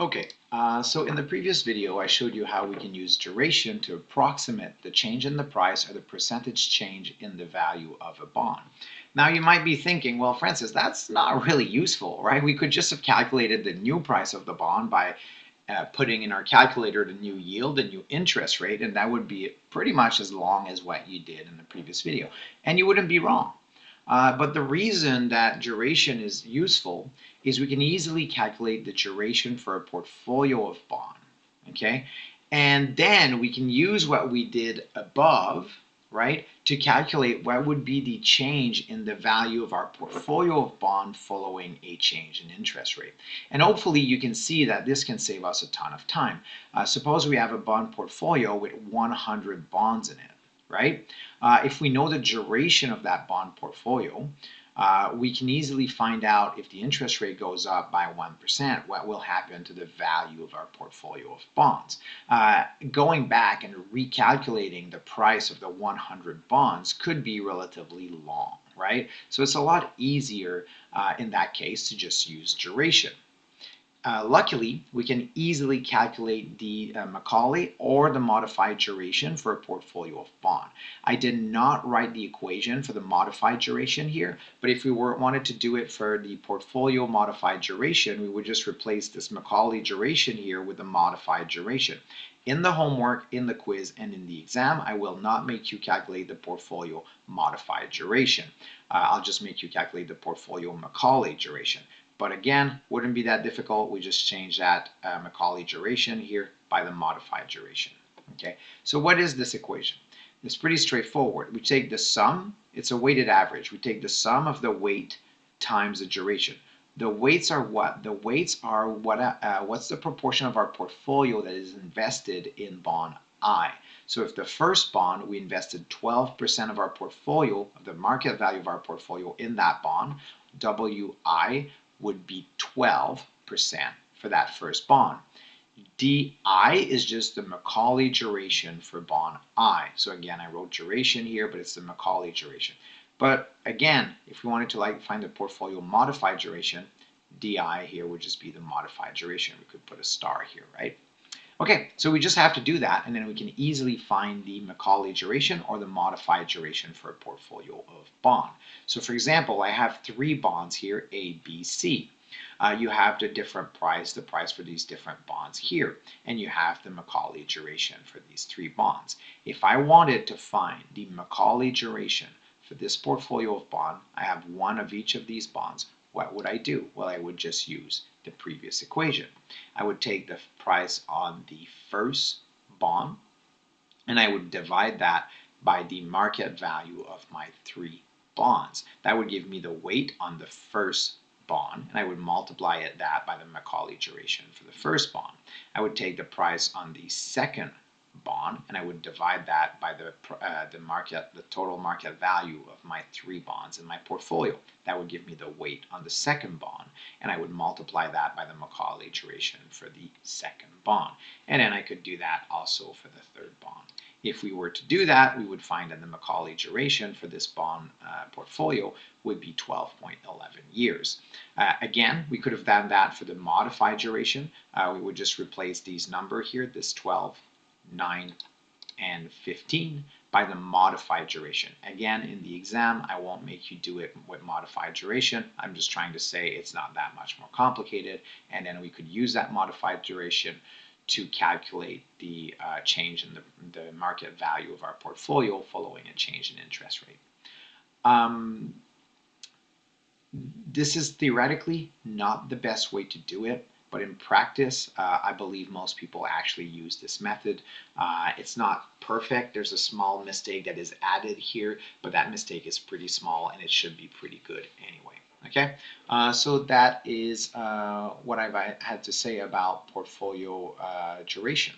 Okay, so in the previous video, I showed you how we can use duration to approximate the change in the price or the percentage change in the value of a bond. Now, you might be thinking, well, Francis, that's not really useful, right? We could just have calculated the new price of the bond by putting in our calculator the new yield, the new interest rate, and that would be pretty much as long as what you did in the previous video. And you wouldn't be wrong. But the reason that duration is useful is we can easily calculate the duration for a portfolio of bond, okay? And then we can use what we did above, right, to calculate what would be the change in the value of our portfolio of bond following a change in interest rate. And hopefully you can see that this can save us a ton of time. Suppose we have a bond portfolio with 100 bonds in it, right? If we know the duration of that bond portfolio, we can easily find out if the interest rate goes up by 1%, what will happen to the value of our portfolio of bonds. Going back and recalculating the price of the 100 bonds could be relatively long, right? So it's a lot easier in that case to just use duration. Luckily, we can easily calculate the Macaulay or the modified duration for a portfolio of bond. I did not write the equation for the modified duration here, but if we wanted to do it for the portfolio modified duration, we would just replace this Macaulay duration here with the modified duration. In the homework, in the quiz, and in the exam, I will not make you calculate the portfolio modified duration. I'll just make you calculate the portfolio Macaulay duration. But again, wouldn't be that difficult. We just change that Macaulay duration here by the modified duration. Okay, so what is this equation? It's pretty straightforward. We take the sum, it's a weighted average. We take the sum of the weight times the duration. The weights are what? The weights are what's the proportion of our portfolio that is invested in bond I. So if the first bond, we invested 12% of our portfolio, of the market value of our portfolio in that bond, WI would be 12% for that first bond. DI is just the Macaulay duration for bond I. So again, I wrote duration here, but it's the Macaulay duration. But again, if we wanted to find the portfolio modified duration, DI here would just be the modified duration. We could put a star here, right? Okay, so we just have to do that, and then we can easily find the Macaulay duration or the modified duration for a portfolio of bond. So for example, I have 3 bonds here, A, B, C. You have the different price, the price for these different bonds here, and you have the Macaulay duration for these 3 bonds. If I wanted to find the Macaulay duration for this portfolio of bond, I have 1 of each of these bonds. What would I do? Well, I would just use the previous equation. I would take the price on the first bond and I would divide that by the market value of my 3 bonds. That would give me the weight on the first bond, and I would multiply that by the Macaulay duration for the first bond. I would take the price on the second bond and I would divide that by the total market value of my 3 bonds in my portfolio. That would give me the weight on the second bond, and I would multiply that by the Macaulay duration for the second bond. And then I could do that also for the third bond. If we were to do that, we would find that the Macaulay duration for this bond portfolio would be 12.11 years. Again, we could have done that for the modified duration. We would just replace these numbers here, this 12, 9, and 15 by the modified duration. Again, in the exam, I won't make you do it with modified duration. I'm just trying to say it's not that much more complicated, and then we could use that modified duration to calculate the change in the market value of our portfolio following a change in interest rate. This is theoretically not the best way to do it, but in practice, I believe most people actually use this method. It's not perfect. There's a small mistake that is added here, but that mistake is pretty small and it should be pretty good anyway. Okay, so that is what I've had to say about portfolio duration.